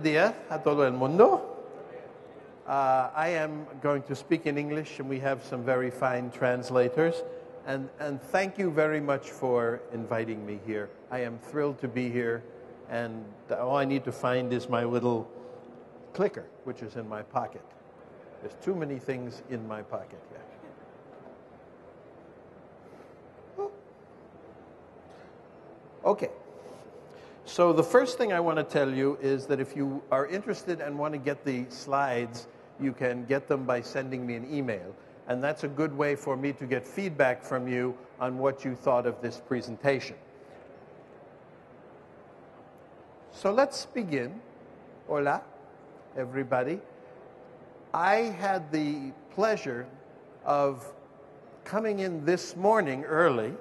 días a todo el mundo. I am going to speak in English, and we have some very fine translators. And thank you very much for inviting me here. I am thrilled to be here, and all I need to find is my little clicker, which is in my pocket. There's too many things in my pocket here. Okay. So the first thing I want to tell you is that if you are interested and want to get the slides, you can get them by sending me an email. And that's a good way for me to get feedback from you on what you thought of this presentation. So let's begin. Hola, everybody. I had the pleasure of coming in this morning early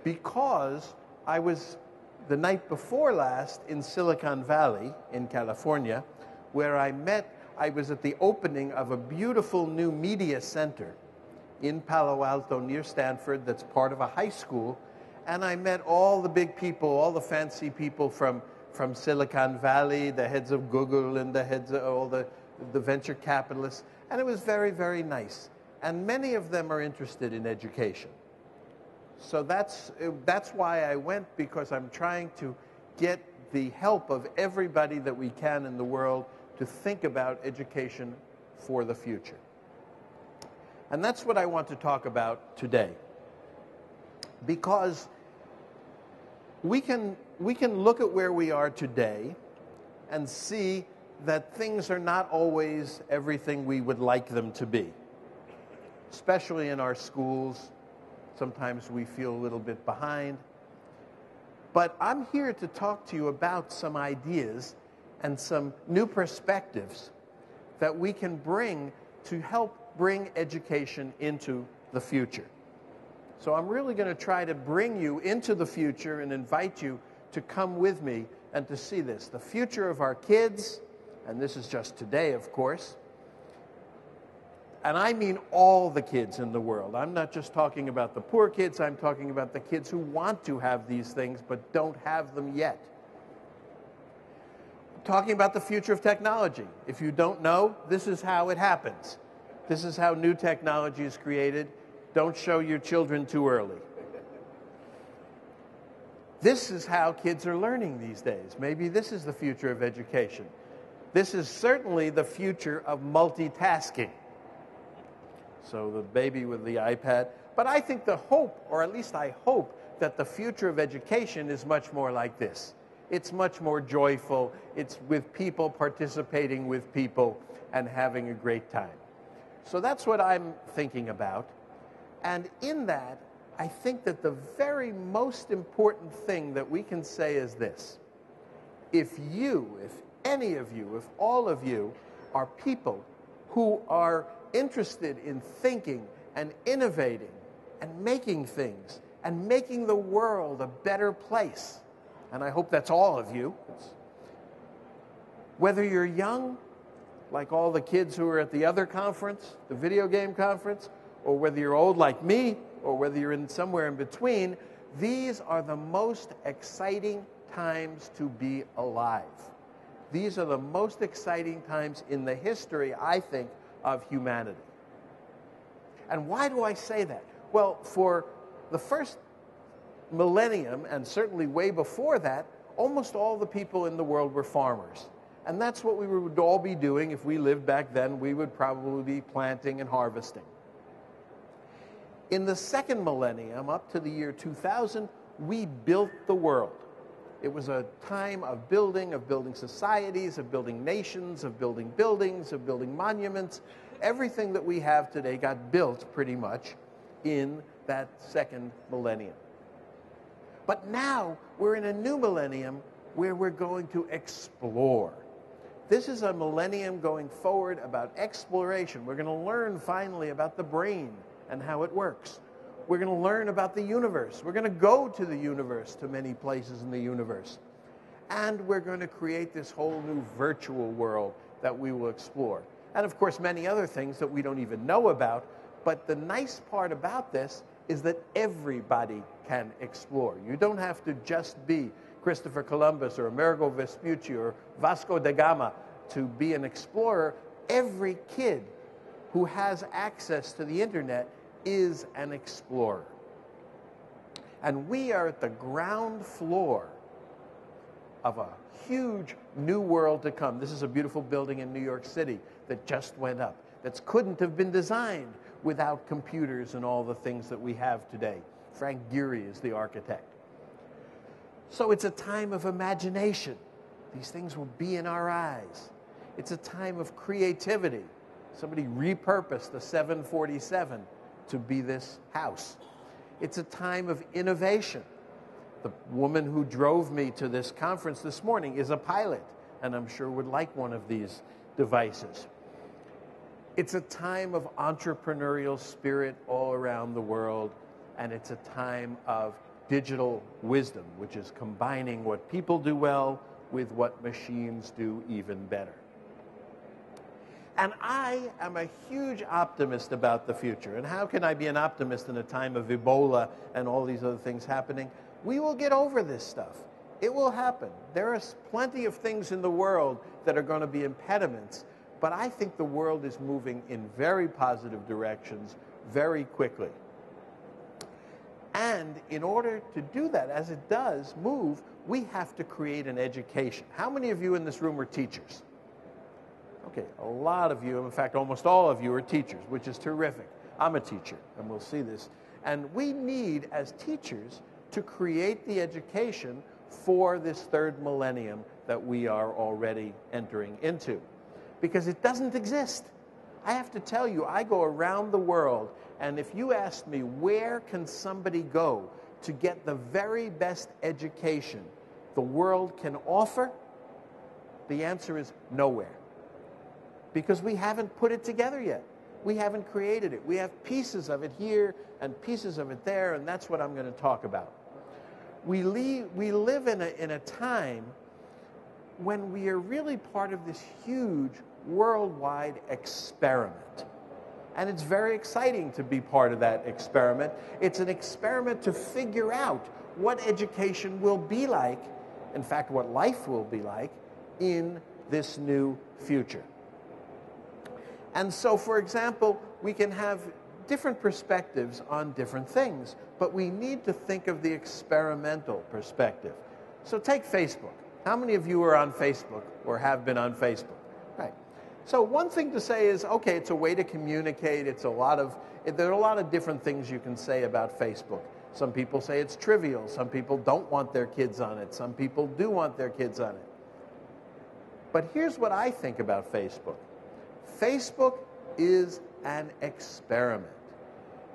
because I was the night before last in Silicon Valley in California, where I was at the opening of a beautiful new media center in Palo Alto near Stanford that's part of a high school. And I met all the big people, all the fancy people from Silicon Valley, the heads of Google and the heads of all the venture capitalists. And it was very, very nice. And many of them are interested in education. So that's why I went, because I'm trying to get the help of everybody that we can in the world to think about education for the future. And that's what I want to talk about today. Because we can look at where we are today and see that things are not always everything we would like them to be, especially in our schools. Sometimes we feel a little bit behind. But I'm here to talk to you about some ideas and some new perspectives that we can bring to help bring education into the future. So I'm really going to try to bring you into the future and invite you to come with me and to see this. The future of our kids, and this is just today, of course. And I mean all the kids in the world. I'm not just talking about the poor kids. I'm talking about the kids who want to have these things but don't have them yet. I'm talking about the future of technology. If you don't know, this is how it happens. This is how new technology is created. Don't show your children too early. This is how kids are learning these days. Maybe this is the future of education. This is certainly the future of multitasking. So the baby with the iPad. But I think the hope, or at least I hope, that the future of education is much more like this. It's much more joyful. It's with people participating with people and having a great time. So that's what I'm thinking about. And in that, I think that the very most important thing that we can say is this. If any of you, if all of you are people who are interested in thinking and innovating and making things and making the world a better place, and I hope that's all of you, whether you're young, like all the kids who are at the other conference, the video game conference, or whether you're old like me, or whether you're in somewhere in between, these are the most exciting times to be alive. These are the most exciting times in the history, I think, of humanity. And why do I say that? Well, for the first millennium, and certainly way before that, almost all the people in the world were farmers. And that's what we would all be doing if we lived back then. We would probably be planting and harvesting. In the second millennium, up to the year 2000, we built the world. It was a time of building societies, of building nations, of building buildings, of building monuments. Everything that we have today got built pretty much in that second millennium. But now we're in a new millennium where we're going to explore. This is a millennium going forward about exploration. We're going to learn finally about the brain and how it works. We're going to learn about the universe. We're going to go to the universe, to many places in the universe. And we're going to create this whole new virtual world that we will explore. And of course, many other things that we don't even know about. But the nice part about this is that everybody can explore. You don't have to just be Christopher Columbus or Amerigo Vespucci or Vasco da Gama to be an explorer, every kid who has access to the internet is an explorer. And we are at the ground floor of a huge new world to come. This is a beautiful building in New York City that just went up, that couldn't have been designed without computers and all the things that we have today. Frank Gehry is the architect. So it's a time of imagination. These things will be in our eyes. It's a time of creativity. Somebody repurposed the 747 to be this house. It's a time of innovation. The woman who drove me to this conference this morning is a pilot, and I'm sure would like one of these devices. It's a time of entrepreneurial spirit all around the world, and it's a time of digital wisdom, which is combining what people do well with what machines do even better. And I am a huge optimist about the future. And how can I be an optimist in a time of Ebola and all these other things happening? We will get over this stuff. It will happen. There are plenty of things in the world that are going to be impediments, but I think the world is moving in very positive directions very quickly. And in order to do that, as it does move, we have to create an education. How many of you in this room are teachers? Okay, a lot of you, in fact, almost all of you are teachers, which is terrific. I'm a teacher, and we'll see this. And we need, as teachers, to create the education for this third millennium that we are already entering into. Because it doesn't exist. I have to tell you, I go around the world, and if you ask me, where can somebody go to get the very best education the world can offer? The answer is nowhere. Because we haven't put it together yet. We haven't created it. We have pieces of it here and pieces of it there, and that's what I'm going to talk about. We live in a time when we are really part of this huge worldwide experiment. And it's very exciting to be part of that experiment. It's an experiment to figure out what education will be like, in fact, what life will be like in this new future. And so, for example, we can have different perspectives on different things, but we need to think of the experimental perspective. So take Facebook. How many of you are on Facebook or have been on Facebook? Right. So one thing to say is, okay, it's a way to communicate. There are a lot of different things you can say about Facebook. Some people say it's trivial. Some people don't want their kids on it. Some people do want their kids on it. But here's what I think about Facebook. Facebook is an experiment.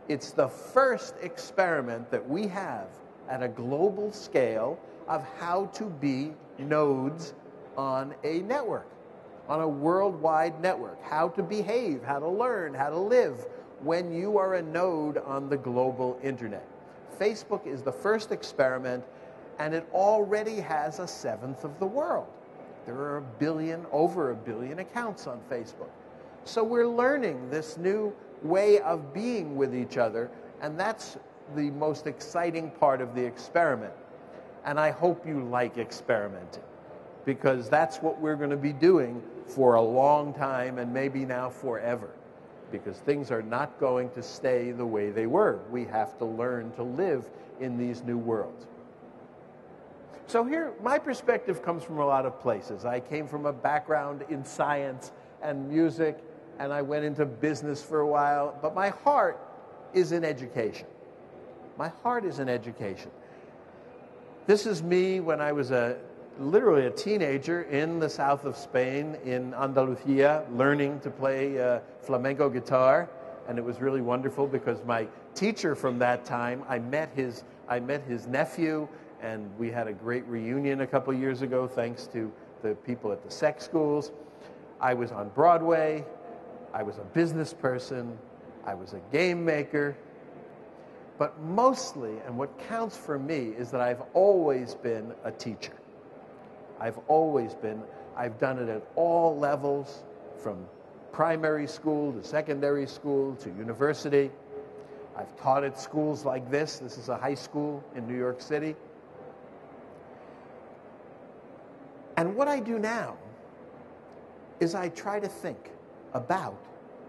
It's the first experiment that we have at a global scale of how to be nodes on a network, on a worldwide network, how to behave, how to learn, how to live when you are a node on the global internet. Facebook is the first experiment, and it already has a seventh of the world. There are over a billion accounts on Facebook. So we're learning this new way of being with each other, and that's the most exciting part of the experiment. And I hope you like experimenting, because that's what we're going to be doing for a long time, and maybe now forever, because things are not going to stay the way they were. We have to learn to live in these new worlds. So here, my perspective comes from a lot of places. I came from a background in science and music, and I went into business for a while, but my heart is in education. My heart is in education. This is me when I was literally a teenager in the south of Spain, in Andalusia, learning to play flamenco guitar, and it was really wonderful because my teacher from that time, I met his nephew, and we had a great reunion a couple years ago thanks to the people at the SEC schools. I was on Broadway. I was a business person, I was a game maker, but mostly, and what counts for me, is that I've always been a teacher. I've done it at all levels, from primary school to secondary school to university. I've taught at schools like this. This is a high school in New York City. And what I do now is I try to think about,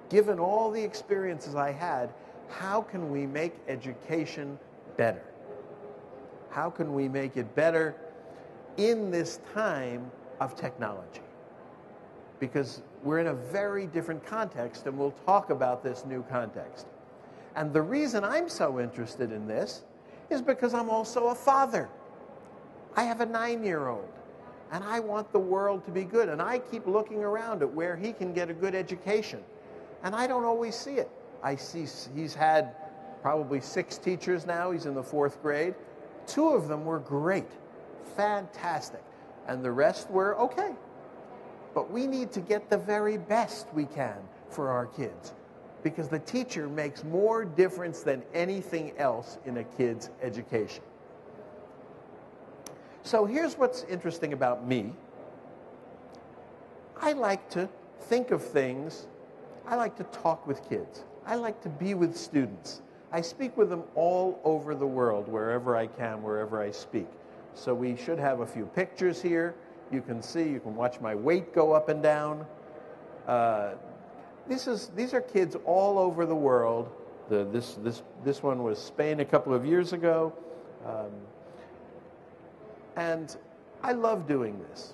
given all the experiences I had, how can we make education better? How can we make it better in this time of technology? Because we're in a very different context, and we'll talk about this new context. And the reason I'm so interested in this is because I'm also a father. I have a 9-year-old, and I want the world to be good. And I keep looking around at where he can get a good education, and I don't always see it. I see he's had probably 6 teachers now. He's in the 4th grade. 2 of them were great, fantastic, and the rest were okay. But we need to get the very best we can for our kids, because the teacher makes more difference than anything else in a kid's education. So here's what's interesting about me. I like to think of things. I like to talk with kids. I like to be with students. I speak with them all over the world, wherever I can, wherever I speak. So we should have a few pictures here. You can see, you can watch my weight go up and down. These are kids all over the world. This one was Spain a couple of years ago. And I love doing this.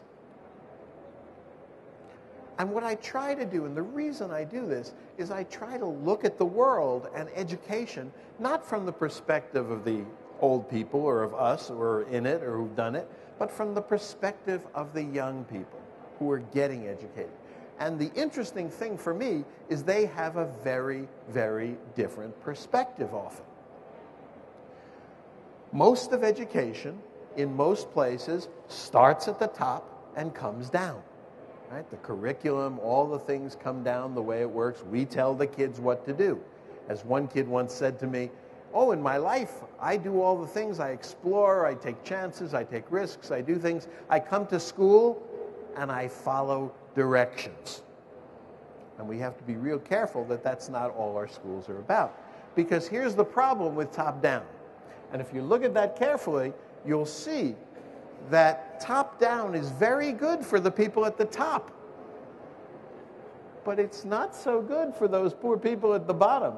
And what I try to do, and the reason I do this, is I try to look at the world and education, not from the perspective of the old people or of us who are in it or who've done it, but from the perspective of the young people who are getting educated. And the interesting thing for me is they have a very, very different perspective often. Most of education, in most places, starts at the top and comes down. Right? The curriculum, all the things come down the way it works. We tell the kids what to do. As one kid once said to me, "Oh, in my life, I do all the things. I explore, I take chances, I take risks, I do things. I come to school and I follow directions." And we have to be real careful that that's not all our schools are about. Because here's the problem with top-down. And if you look at that carefully, you'll see that top-down is very good for the people at the top. But it's not so good for those poor people at the bottom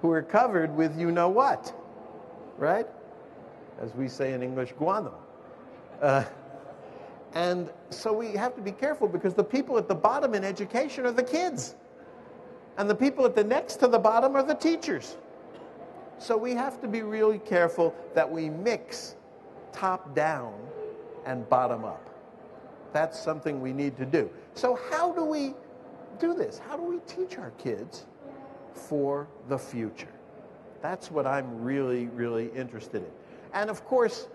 who are covered with you-know-what, right? As we say in English, guano. And so we have to be careful, because the people at the bottom in education are the kids. And the people at the next to the bottom are the teachers. So we have to be really careful that we mix top down and bottom up. That's something we need to do. So how do we do this? How do we teach our kids for the future? That's what I'm really, really interested in. And of course,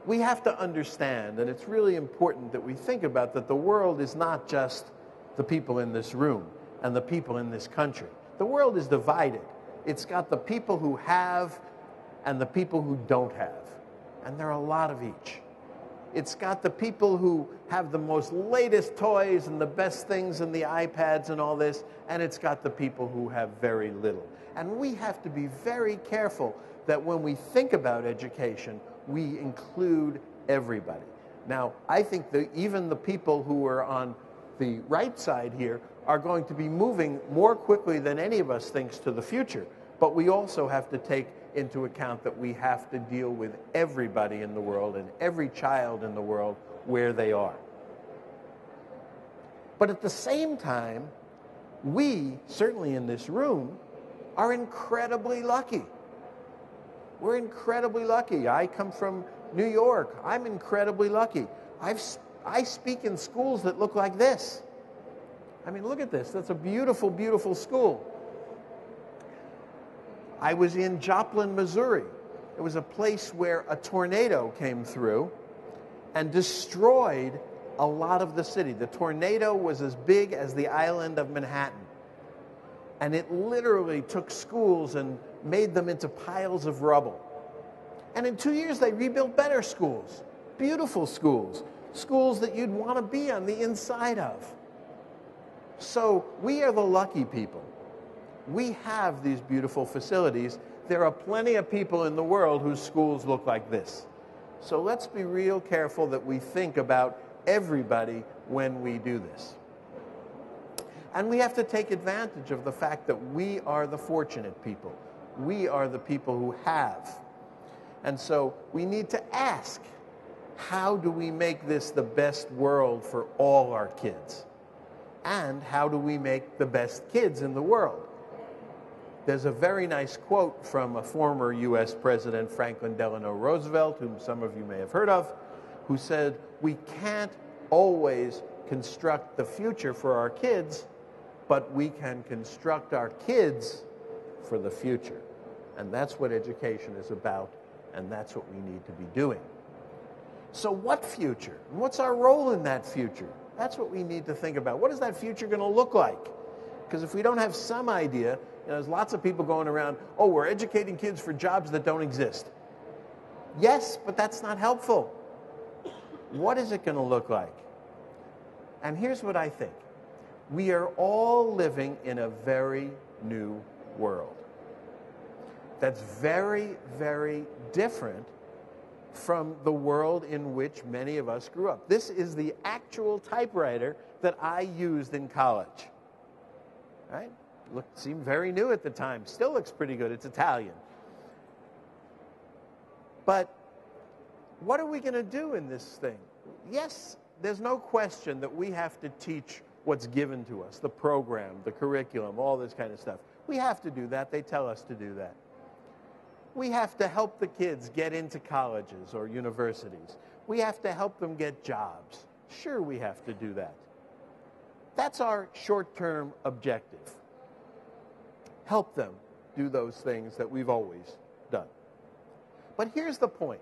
we have to understand, and it's really important that we think about that the world is not just the people in this room and the people in this country. The world is divided. It's got the people who have and the people who don't have. And there are a lot of each. It's got the people who have the most latest toys and the best things and the iPads and all this, and it's got the people who have very little. And we have to be very careful that when we think about education, we include everybody. Now, I think that even the people who are on the right side here are going to be moving more quickly than any of us thinks to the future. But we also have to take into account that we have to deal with everybody in the world and every child in the world where they are. But at the same time, we, certainly in this room, are incredibly lucky. We're incredibly lucky. I come from New York. I'm incredibly lucky. I speak in schools that look like this. I mean, look at this. That's a beautiful, beautiful school. I was in Joplin, Missouri. It was a place where a tornado came through and destroyed a lot of the city. The tornado was as big as the island of Manhattan. And it literally took schools and made them into piles of rubble. And in 2 years, they rebuilt better schools, beautiful schools, schools that you'd want to be on the inside of. So we are the lucky people. We have these beautiful facilities. There are plenty of people in the world whose schools look like this. So let's be real careful that we think about everybody when we do this. And we have to take advantage of the fact that we are the fortunate people. We are the people who have. And so we need to ask, how do we make this the best world for all our kids? And how do we make the best kids in the world? There's a very nice quote from a former U.S. President, Franklin Delano Roosevelt, whom some of you may have heard of, who said, we can't always construct the future for our kids, but we can construct our kids for the future. And that's what education is about, and that's what we need to be doing. So what future? What's our role in that future? That's what we need to think about. What is that future going to look like? Because if we don't have some idea, there's lots of people going around, oh, we're educating kids for jobs that don't exist. Yes, but that's not helpful. What is it going to look like? And here's what I think. We are all living in a very new world. That's very, very different from the world in which many of us grew up. This is the actual typewriter that I used in college. Right? Seemed very new at the time. Still looks pretty good. It's Italian. But what are we going to do in this thing? Yes, there's no question that we have to teach what's given to us, the program, the curriculum, all this kind of stuff. We have to do that. They tell us to do that. We have to help the kids get into colleges or universities. We have to help them get jobs. Sure, we have to do that. That's our short-term objective. Help them do those things that we've always done. But here's the point.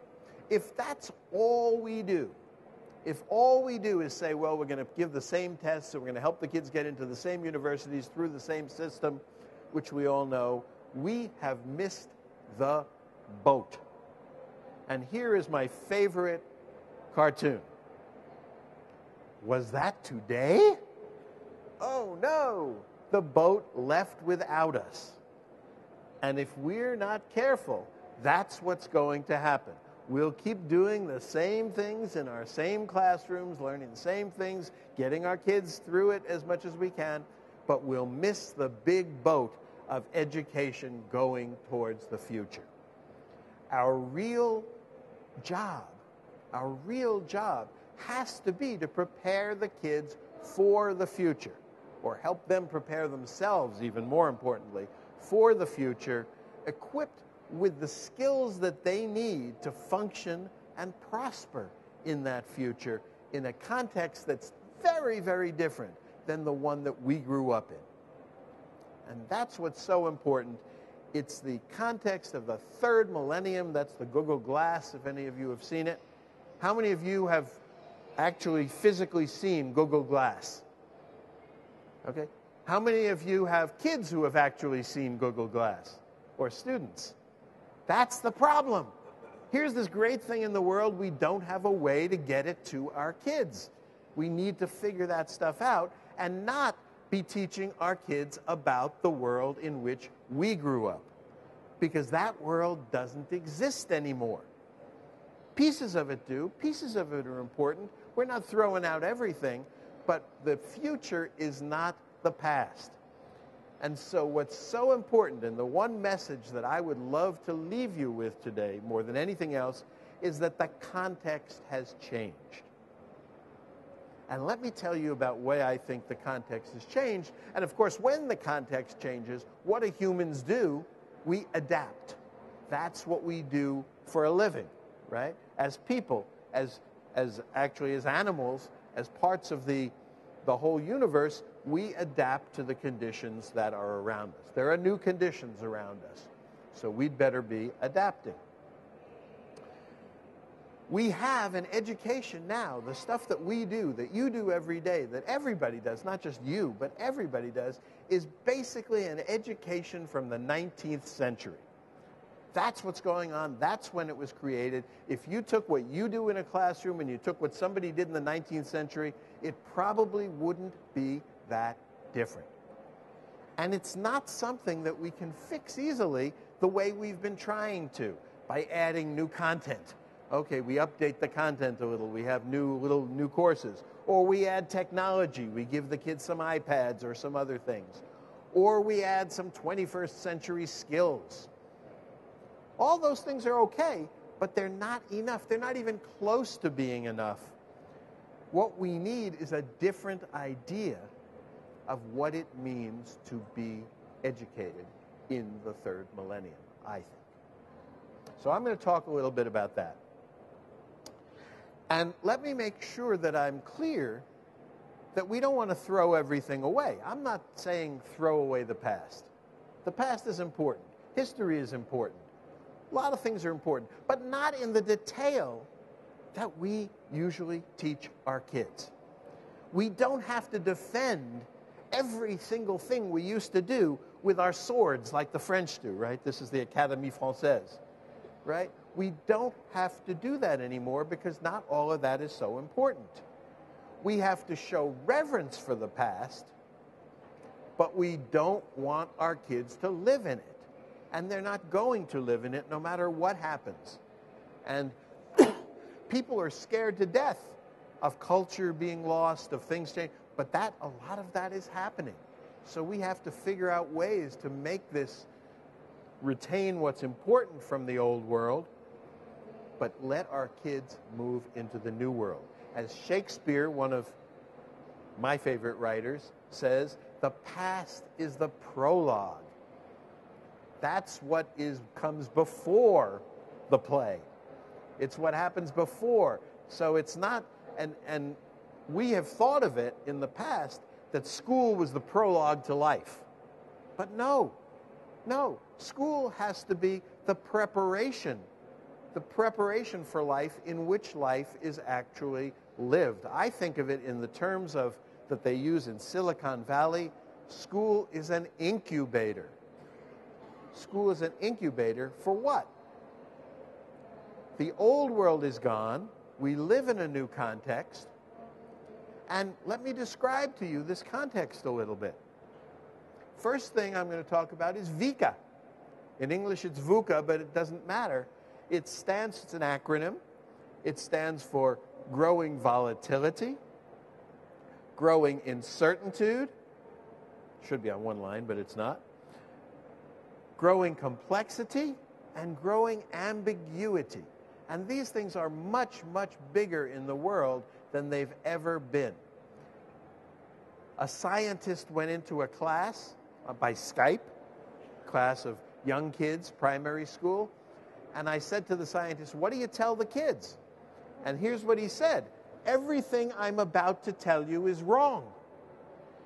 If that's all we do, if all we do is say, well, we're going to give the same tests and we're going to help the kids get into the same universities through the same system, which we all know, we have missed the boat. And here is my favorite cartoon. Was that today? Oh no, the boat left without us. And if we're not careful, that's what's going to happen. We'll keep doing the same things in our same classrooms, learning the same things, getting our kids through it as much as we can, but we'll miss the big boat of education going towards the future. Our real job has to be to prepare the kids for the future, or help them prepare themselves, even more importantly, for the future, equipped with the skills that they need to function and prosper in that future in a context that's very, very different than the one that we grew up in. And that's what's so important. It's the context of the third millennium. That's the Google Glass, if any of you have seen it. How many of you have actually physically seen Google Glass? Okay. How many of you have kids who have actually seen Google Glass, or students? That's the problem. Here's this great thing in the world. We don't have a way to get it to our kids. We need to figure that stuff out and not be teaching our kids about the world in which we grew up, because that world doesn't exist anymore. Pieces of it do. Pieces of it are important. We're not throwing out everything, but the future is not the past. And so what's so important, and the one message that I would love to leave you with today, more than anything else, is that the context has changed. And let me tell you about why I think the context has changed. And of course, when the context changes, what do humans do? We adapt. That's what we do for a living, right? As people, as animals, as parts of the whole universe, we adapt to the conditions that are around us. There are new conditions around us, so we'd better be adapting. We have an education now, the stuff that we do, that you do every day, that everybody does, not just you, but everybody does, is basically an education from the 19th century. That's what's going on. That's when it was created. If you took what you do in a classroom and you took what somebody did in the 19th century, it probably wouldn't be that different. And it's not something that we can fix easily the way we've been trying to, by adding new content, Okay, we update the content a little. We have new courses. Or we add technology. We give the kids some iPads or some other things. Or we add some 21st century skills. All those things are okay, but they're not enough. They're not even close to being enough. What we need is a different idea of what it means to be educated in the third millennium, I think. So I'm going to talk a little bit about that. And let me make sure that I'm clear that we don't want to throw everything away. I'm not saying throw away the past. The past is important. History is important. A lot of things are important, but not in the detail that we usually teach our kids. We don't have to defend every single thing we used to do with our swords like the French do, right? This is the Académie Française, right? We don't have to do that anymore because not all of that is so important. We have to show reverence for the past, but we don't want our kids to live in it. And they're not going to live in it no matter what happens. And people are scared to death of culture being lost, of things changing, but a lot of that is happening. So we have to figure out ways to make this retain what's important from the old world, but let our kids move into the new world. As Shakespeare, one of my favorite writers, says, the past is the prologue. That's what comes before the play. It's what happens before. So it's not, and we have thought of it in the past that school was the prologue to life. But no, school has to be the preparation for life in which life is actually lived. I think of it in the terms of that they use in Silicon Valley. School is an incubator. School is an incubator for what? The old world is gone. We live in a new context. And let me describe to you this context a little bit. First thing I'm going to talk about is VUCA. In English, it's VUCA, but it doesn't matter. It's an acronym. It stands for growing volatility, growing incertitude, should be on one line, but it's not, growing complexity, and growing ambiguity. And these things are much, much bigger in the world than they've ever been. A scientist went into a class by Skype, class of young kids, primary school, and I said to the scientist, what do you tell the kids? And here's what he said: everything I'm about to tell you is wrong.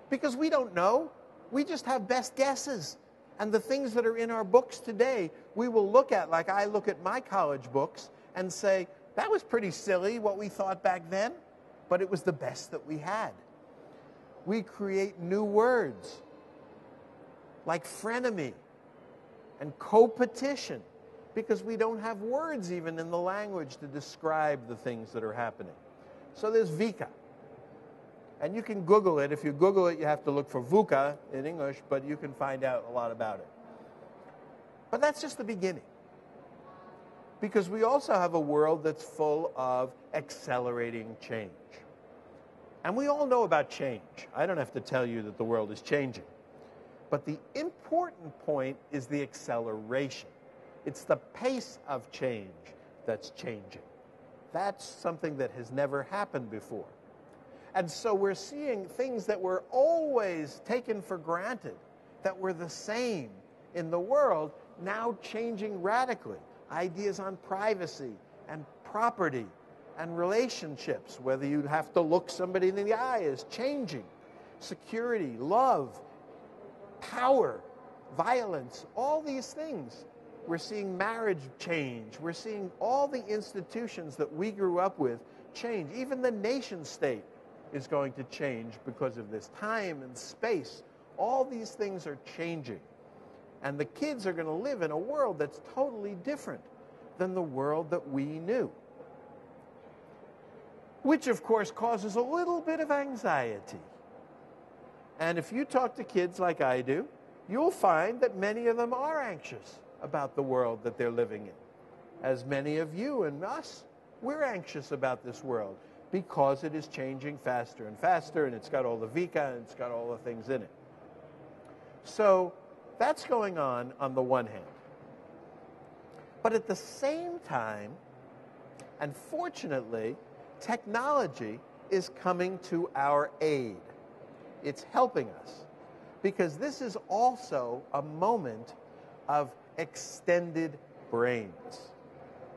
Because we don't know. We just have best guesses. And the things that are in our books today, we will look at, like I look at my college books, and say, that was pretty silly what we thought back then, but it was the best that we had. We create new words, like frenemy and co-petition, because we don't have words even in the language to describe the things that are happening. So there's VUCA. And you can Google it. If you Google it, you have to look for VUCA in English, but you can find out a lot about it. But that's just the beginning. Because we also have a world that's full of accelerating change. And we all know about change. I don't have to tell you that the world is changing. But the important point is the acceleration. It's the pace of change that's changing. That's something that has never happened before. And so we're seeing things that were always taken for granted, that were the same in the world, now changing radically. Ideas on privacy and property and relationships, whether you have to look somebody in the eye, is changing. Security, love, power, violence, all these things. We're seeing marriage change. We're seeing all the institutions that we grew up with change. Even the nation state is going to change because of this. Time and space, all these things are changing. And the kids are going to live in a world that's totally different than the world that we knew. Which, of course, causes a little bit of anxiety. And if you talk to kids like I do, you'll find that many of them are anxious about the world that they're living in. As many of you and us We're anxious about this world because it is changing faster and faster, and it's got all the VUCA, and it's got all the things in it. So that's going on the one hand. But at the same time, and fortunately, technology is coming to our aid. It's helping us, because this is also a moment of extended brains.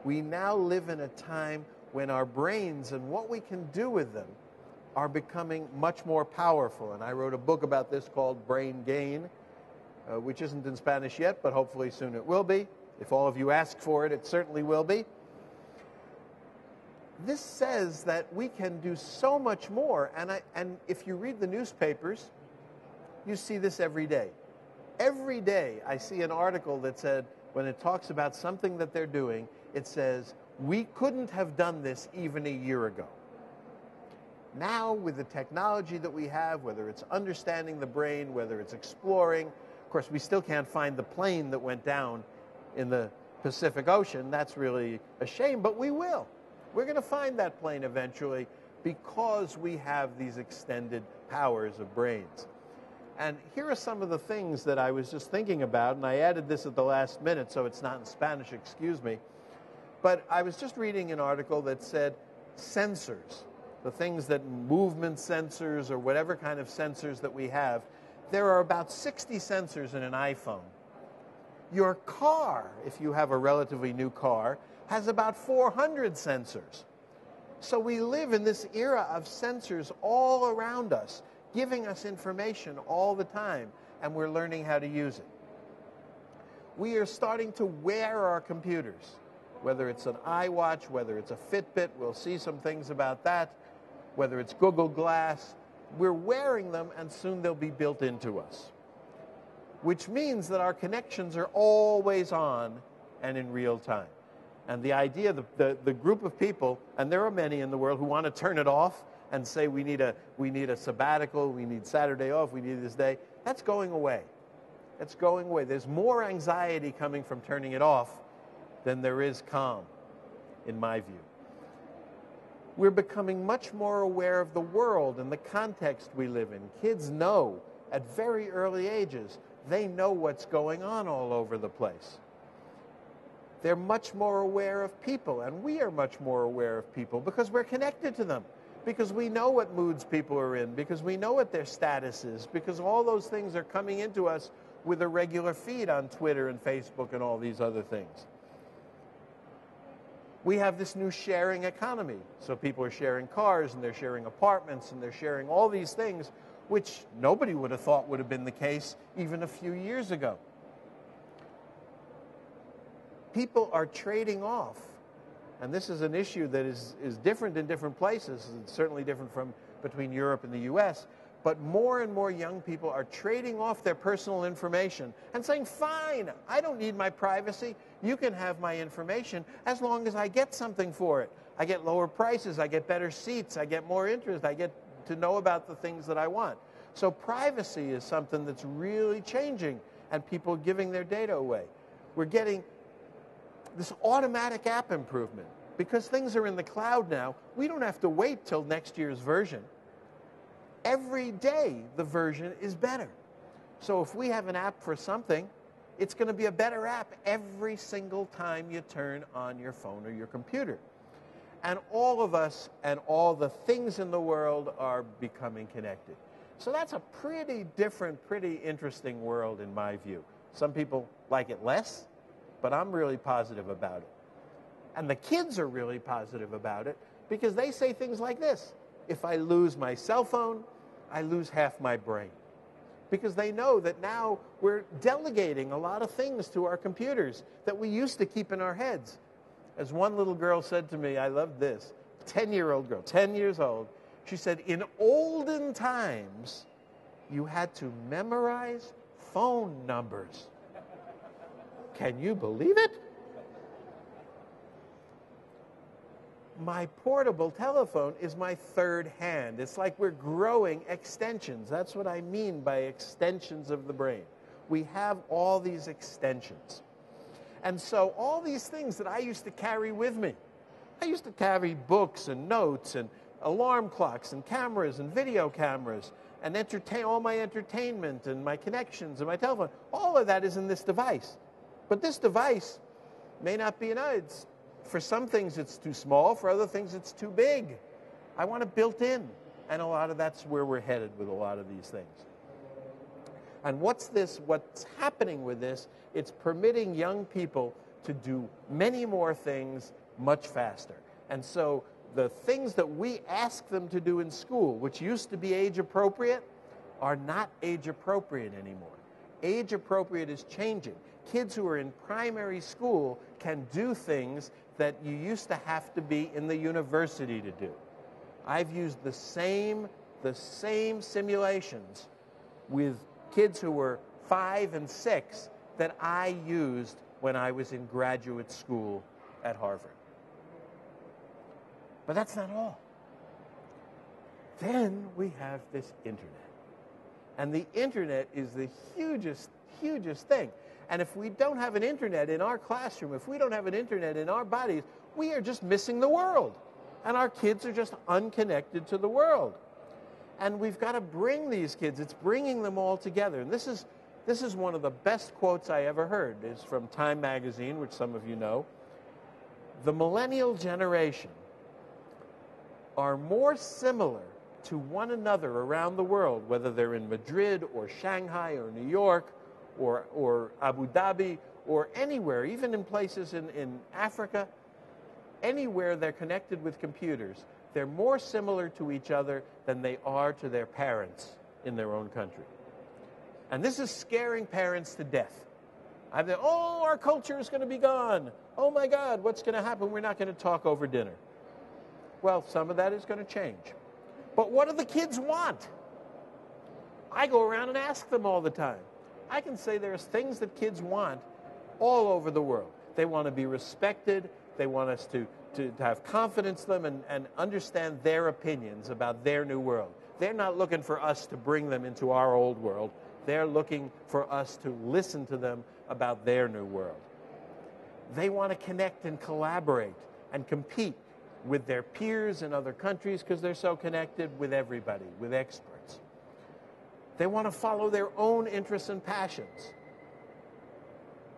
We now live in a time when our brains and what we can do with them are becoming much more powerful. And I wrote a book about this called Brain Gain, which isn't in Spanish yet, but hopefully soon it will be. If all of you ask for it, it certainly will be. This says that we can do so much more, and if you read the newspapers, you see this every day. Every day I see an article that said, when it talks about something that they're doing, it says, we couldn't have done this even a year ago. Now, with the technology that we have, whether it's understanding the brain, whether it's exploring, of course, we still can't find the plane that went down in the Pacific Ocean. That's really a shame, but we will. We're going to find that plane eventually because we have these extended powers of brains. And here are some of the things that I was just thinking about, and I added this at the last minute, so it's not in Spanish, excuse me. But I was just reading an article that said sensors, the things that movement sensors or whatever kind of sensors that we have, there are about 60 sensors in an iPhone. Your car, if you have a relatively new car, has about 400 sensors. So we live in this era of sensors all around us, giving us information all the time, and we're learning how to use it. We are starting to wear our computers, whether it's an iWatch, whether it's a Fitbit, we'll see some things about that, whether it's Google Glass. We're wearing them, and soon they'll be built into us, which means that our connections are always on and in real time. And the idea, the group of people, and there are many in the world who want to turn it off and say we need a sabbatical, we need Saturday off, we need this day, that's going away. It's going away. There's more anxiety coming from turning it off than there is calm, in my view. We're becoming much more aware of the world and the context we live in. Kids know at very early ages, they know what's going on all over the place. They're much more aware of people, and we are much more aware of people because we're connected to them, because we know what moods people are in, because we know what their status is, because all those things are coming into us with a regular feed on Twitter and Facebook and all these other things. We have this new sharing economy. So people are sharing cars, and they're sharing apartments, and they're sharing all these things, which nobody would have thought would have been the case even a few years ago. People are trading off, and this is an issue that is different in different places. It's certainly different between Europe and the US, but more and more young people are trading off their personal information and saying, fine, I don't need my privacy. You can have my information as long as I get something for it. I get lower prices, I get better seats, I get more interest, I get to know about the things that I want. So privacy is something that's really changing, and people giving their data away. We're getting this automatic app improvement. Because things are in the cloud now, we don't have to wait till next year's version. Every day, the version is better. So if we have an app for something, it's going to be a better app every single time you turn on your phone or your computer. And all of us and all the things in the world are becoming connected. So that's a pretty different, pretty interesting world in my view. Some people like it less, but I'm really positive about it. And the kids are really positive about it because they say things like this: if I lose my cell phone, I lose half my brain. Because they know that now we're delegating a lot of things to our computers that we used to keep in our heads. As one little girl said to me, I loved this, 10-year-old girl, 10 years old, she said, in olden times, you had to memorize phone numbers. Can you believe it? My portable telephone is my third hand. It's like we're growing extensions. That's what I mean by extensions of the brain. We have all these extensions. And so all these things that I used to carry with me, I used to carry books and notes and alarm clocks and cameras and video cameras and entertain all my entertainment and my connections and my telephone. All of that is in this device. But this device may not be enough. For some things it's too small, for other things it's too big. I want it built in. And a lot of that's where we're headed with a lot of these things. And what's happening with this? It's permitting young people to do many more things much faster. And so the things that we ask them to do in school, which used to be age appropriate, are not age appropriate anymore. Age appropriate is changing. Kids who are in primary school can do things that you used to have to be in the university to do. I've used the same simulations with kids who were 5 and 6 that I used when I was in graduate school at Harvard. But that's not all. Then we have this internet. And the internet is the hugest thing. And if we don't have an internet in our classroom, if we don't have an internet in our bodies, we are just missing the world. And our kids are just unconnected to the world. And we've got to bring these kids, it's bringing them all together. And this is one of the best quotes I ever heard. It's from Time magazine, which some of you know. The millennial generation are more similar to one another around the world, whether they're in Madrid or Shanghai or New York or Abu Dhabi or anywhere, even in places in Africa, anywhere they're connected with computers, they're more similar to each other than they are to their parents in their own country. And this is scaring parents to death. Our culture is going to be gone. Oh my God, what's going to happen? We're not going to talk over dinner. Well, some of that is going to change. But what do the kids want? I go around and ask them all the time. I can say there's things that kids want all over the world. They want to be respected. They want us to have confidence in them and understand their opinions about their new world. They're not looking for us to bring them into our old world. They're looking for us to listen to them about their new world. They want to connect and collaborate and compete with their peers in other countries because they're so connected with everybody, with experts. They want to follow their own interests and passions.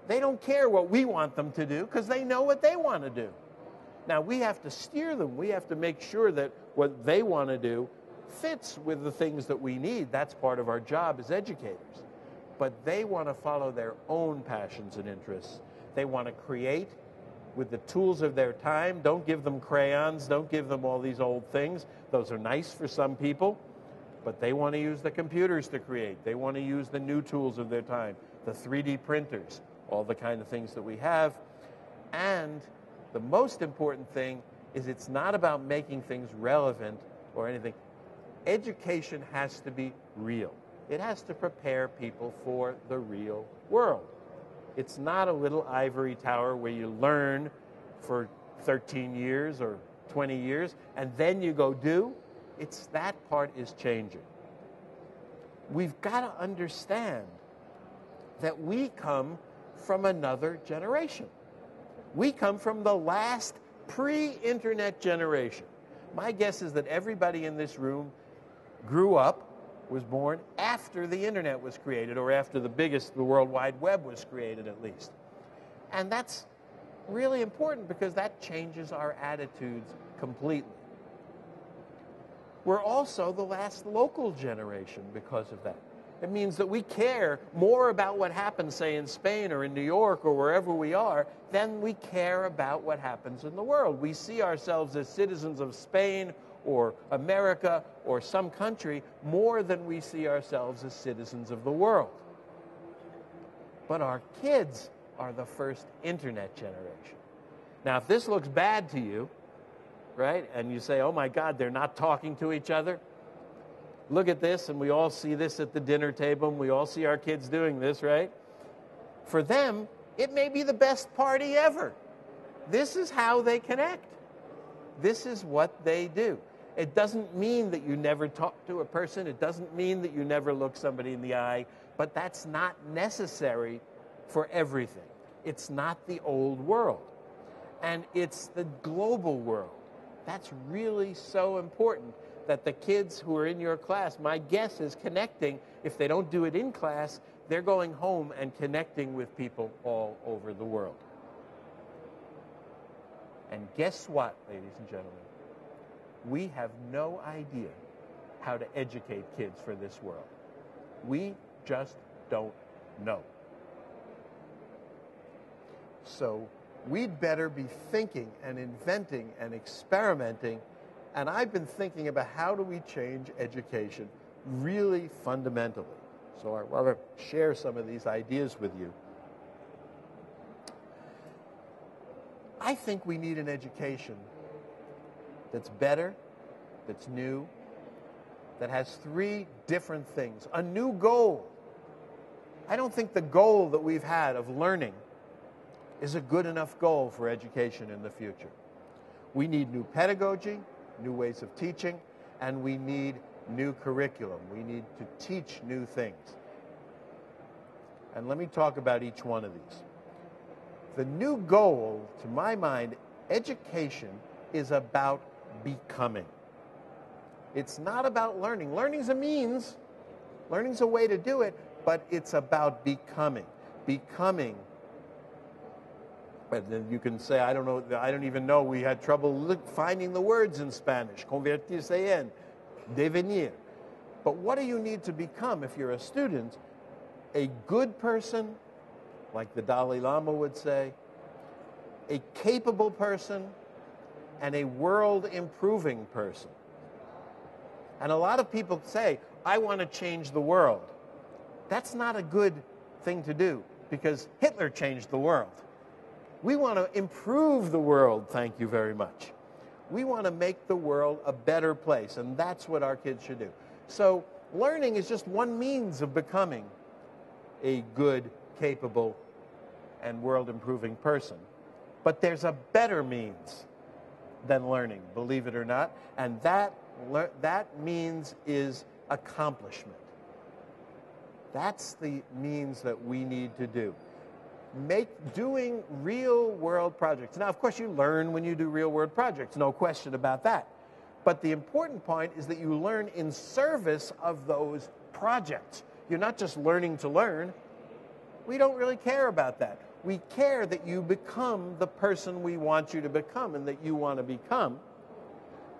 They don't care what we want them to do because they know what they want to do. Now, we have to steer them. We have to make sure that what they want to do fits with the things that we need. That's part of our job as educators. But they want to follow their own passions and interests. They want to create with the tools of their time. Don't give them crayons. Don't give them all these old things. Those are nice for some people, but they want to use the computers to create. They want to use the new tools of their time, the 3D printers, all the kind of things that we have. And the most important thing is it's not about making things relevant or anything. Education has to be real. It has to prepare people for the real world. It's not a little ivory tower where you learn for 13 years or 20 years and then you go do. It's that part is changing. We've got to understand that we come from another generation. We come from the last pre-internet generation. My guess is that everybody in this room grew up, was born after the internet was created, or after the World Wide Web was created at least. And that's really important because that changes our attitudes completely. We're also the last local generation because of that. It means that we care more about what happens, say, in Spain or in New York or wherever we are, than we care about what happens in the world. We see ourselves as citizens of Spain or America or some country more than we see ourselves as citizens of the world. But our kids are the first internet generation. Now, if this looks bad to you, right, and you say, oh my God, they're not talking to each other, look at this, and we all see this at the dinner table, and we all see our kids doing this, right? For them, it may be the best party ever. This is how they connect. This is what they do. It doesn't mean that you never talk to a person. It doesn't mean that you never look somebody in the eye, but that's not necessary for everything. It's not the old world. And it's the global world. That's really so important that the kids who are in your class, my guess is connecting. If they don't do it in class, they're going home and connecting with people all over the world. And guess what, ladies and gentlemen? We have no idea how to educate kids for this world. We just don't know. So we'd better be thinking and inventing and experimenting. And I've been thinking about how do we change education really fundamentally. So I want to share some of these ideas with you. I think we need an education that's better, that's new, that has three different things. A new goal. I don't think the goal that we've had of learning is a good enough goal for education in the future. We need new pedagogy, new ways of teaching, and we need new curriculum. We need to teach new things. And let me talk about each one of these. The new goal, to my mind, education is about becoming. It's not about learning. Learning's a means. Learning's a way to do it, but it's about becoming. Becoming. But then you can say, I don't know, I don't even know, we had trouble finding the words in Spanish. Convertirse en, devenir. But what do you need to become if you're a student? A good person, like the Dalai Lama would say, a capable person, and a world-improving person. And a lot of people say, I want to change the world. That's not a good thing to do, because Hitler changed the world. We want to improve the world, thank you very much. We want to make the world a better place, and that's what our kids should do. So learning is just one means of becoming a good, capable, and world-improving person. But there's a better means than learning, believe it or not, and that means is accomplishment. That's the means that we need to do. Doing real-world projects. Now, of course, you learn when you do real-world projects, no question about that. But the important point is that you learn in service of those projects. You're not just learning to learn. We don't really care about that. We care that you become the person we want you to become and that you want to become.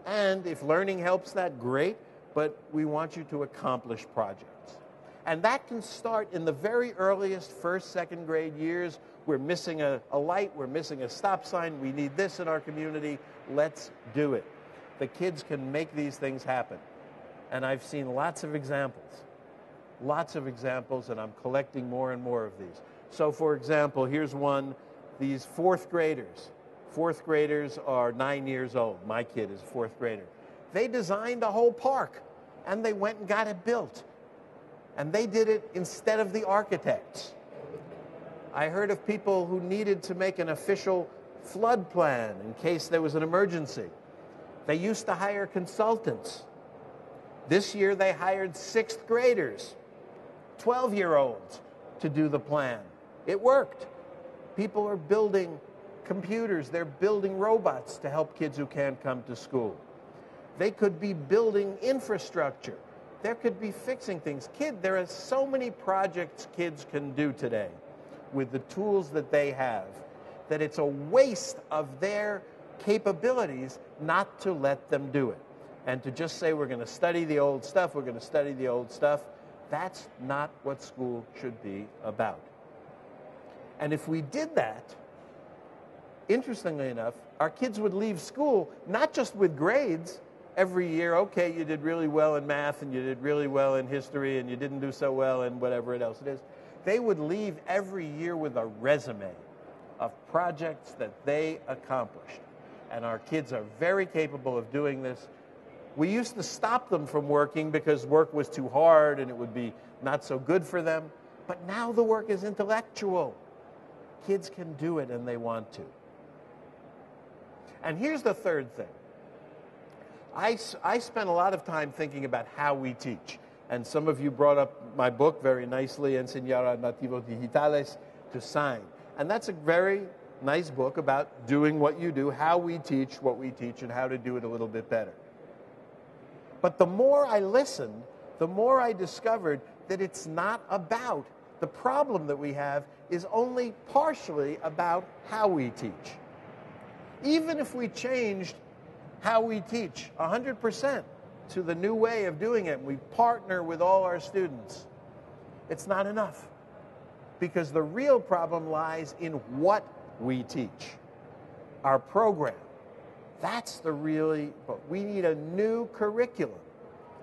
And if learning helps that, great, but we want you to accomplish projects. And that can start in the very earliest first, second grade years. We're missing a light, we're missing a stop sign, we need this in our community, let's do it. The kids can make these things happen. And I've seen lots of examples, and I'm collecting more and more of these. So for example, here's one, these fourth graders. Fourth graders are 9 years old. My kid is a fourth grader. They designed a whole park, and they went and got it built. And they did it instead of the architects. I heard of people who needed to make an official flood plan in case there was an emergency. They used to hire consultants. This year they hired sixth graders, 12-year-olds, to do the plan. It worked. People are building computers. They're building robots to help kids who can't come to school. They could be building infrastructure. There could be fixing things. There are so many projects kids can do today with the tools that they have that it's a waste of their capabilities not to let them do it. And to just say we're going to study the old stuff, that's not what school should be about. And if we did that, interestingly enough, our kids would leave school not just with grades every year. Okay, you did really well in math and you did really well in history and you didn't do so well in whatever else it is. They would leave every year with a resume of projects that they accomplished. And our kids are very capable of doing this. We used to stop them from working because work was too hard and it would be not so good for them. But now the work is intellectual. Kids can do it and they want to. And here's the third thing. I spent a lot of time thinking about how we teach. And some of you brought up my book very nicely, Enseñar a Nativos Digitales to Sign. And that's a very nice book about doing what you do, how we teach what we teach, and how to do it a little bit better. But the more I listened, the more I discovered that it's not about the problem that we have is only partially about how we teach. Even if we changed how we teach 100% to the new way of doing it, we partner with all our students, it's not enough. Because the real problem lies in what we teach, our program. That's the really, but we need a new curriculum,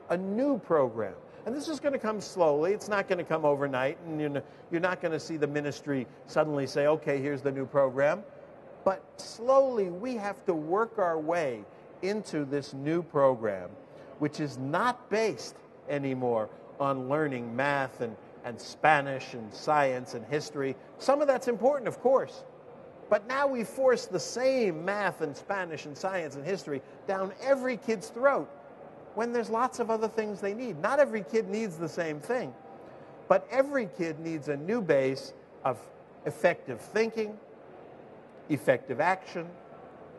a new program. And this is going to come slowly. It's not going to come overnight. And you're not going to see the ministry suddenly say, okay, here's the new program. But slowly we have to work our way into this new program, which is not based anymore on learning math and Spanish and science and history. Some of that's important, of course. But now we force the same math and Spanish and science and history down every kid's throat when there's lots of other things they need. Not every kid needs the same thing, but every kid needs a new base of effective thinking, effective action,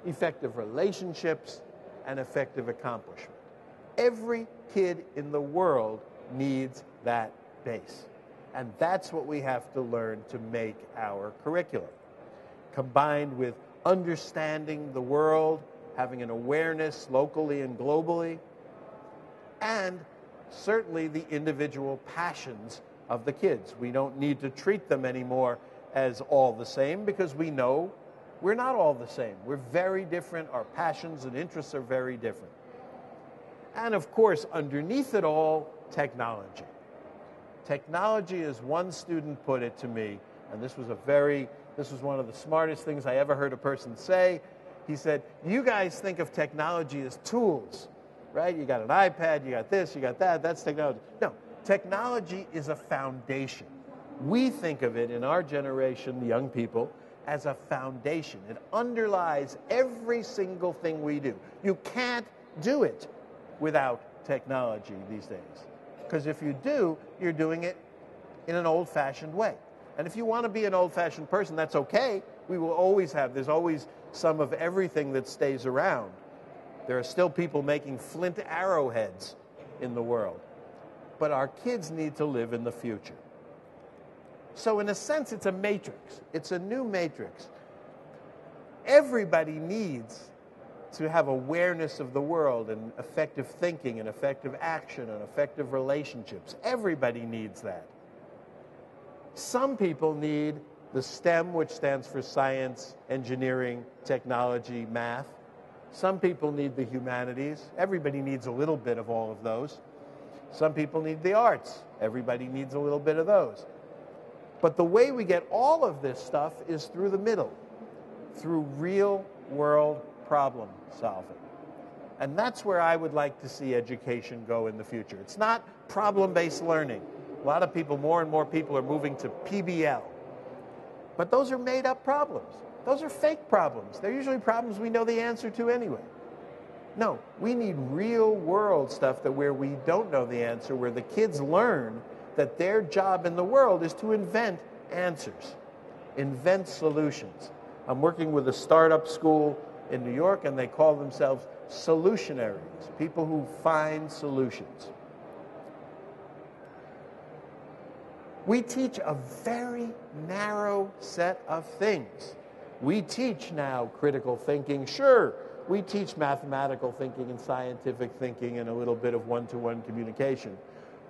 effective relationships, and effective accomplishment. Every kid in the world needs that base. And that's what we have to learn to make our curriculum. Combined with understanding the world, having an awareness locally and globally, and certainly the individual passions of the kids. We don't need to treat them anymore as all the same because we know we're not all the same. We're very different. Our passions and interests are very different. And of course, underneath it all, technology. Technology, as one student put it to me, and this was one of the smartest things I ever heard a person say. He said, you guys think of technology as tools, right? You got an iPad, you got this, you got that, that's technology. No, technology is a foundation. We think of it in our generation, the young people, as a foundation. It underlies every single thing we do. You can't do it without technology these days. Because if you do, you're doing it in an old-fashioned way. And if you want to be an old-fashioned person, that's okay. We will always there's always some of everything that stays around. There are still people making flint arrowheads in the world. But our kids need to live in the future. So in a sense, it's a matrix. It's a new matrix. Everybody needs to have awareness of the world and effective thinking and effective action and effective relationships. Everybody needs that. Some people need the STEM, which stands for science, engineering, technology, math. Some people need the humanities. Everybody needs a little bit of all of those. Some people need the arts. Everybody needs a little bit of those. But the way we get all of this stuff is through the middle, through real-world problem solving. And that's where I would like to see education go in the future. It's not problem-based learning. A lot of people, more and more people are moving to PBL. But those are made-up problems. Those are fake problems. They're usually problems we know the answer to anyway. No, we need real-world stuff where we don't know the answer, where the kids learn that their job in the world is to invent answers, invent solutions. I'm working with a startup school in New York, and they call themselves solutionaries, people who find solutions. We teach a very narrow set of things. We teach now critical thinking, sure. We teach mathematical thinking and scientific thinking and a little bit of one-to-one communication.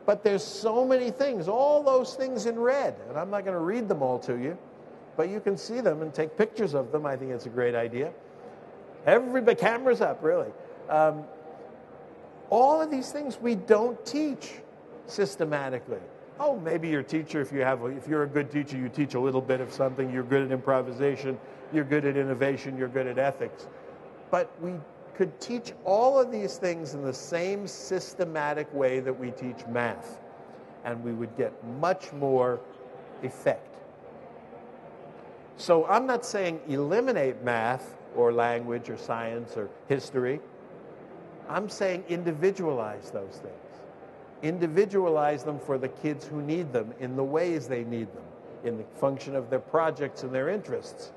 But there's so many things, all those things in red, and I'm not going to read them all to you, but you can see them and take pictures of them. I think it's a great idea. Everybody, cameras up, really. All of these things we don't teach systematically. Oh, maybe your teacher, if you're a good teacher, you teach a little bit of something. You're good at improvisation. You're good at innovation. You're good at ethics. But we could teach all of these things in the same systematic way that we teach math, and we would get much more effect. So I'm not saying eliminate math or language or science or history. I'm saying individualize those things. Individualize them for the kids who need them in the ways they need them, in the function of their projects and their interests.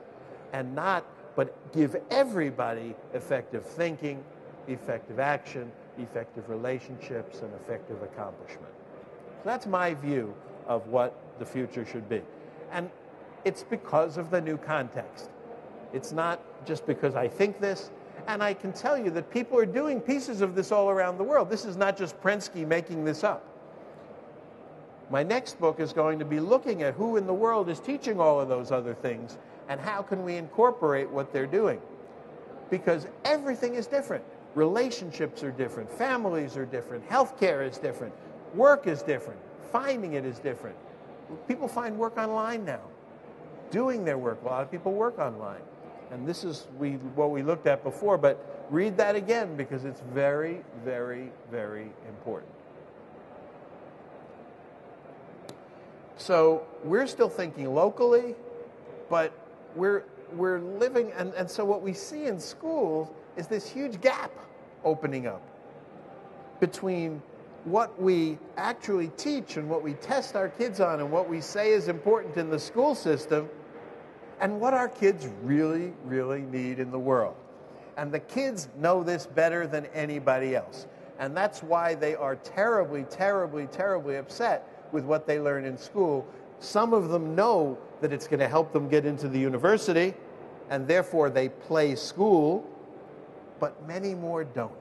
but give everybody effective thinking, effective action, effective relationships, and effective accomplishment. So that's my view of what the future should be. And it's because of the new context. It's not just because I think this. And I can tell you that people are doing pieces of this all around the world. This is not just Prensky making this up. My next book is going to be looking at who in the world is teaching all of those other things and how can we incorporate what they're doing. Because everything is different. Relationships are different. Families are different. Healthcare is different. Work is different. Finding it is different. People find work online now. Doing their work, a lot of people work online. And this is what we looked at before, but read that again because it's very, very, very important. So we're still thinking locally, but we're living, and so what we see in schools is this huge gap opening up between what we actually teach and what we test our kids on and what we say is important in the school system and what our kids really, really need in the world. And the kids know this better than anybody else. And that's why they are terribly, terribly, terribly upset with what they learn in school. Some of them know that it's going to help them get into the university, and therefore they play school, but many more don't.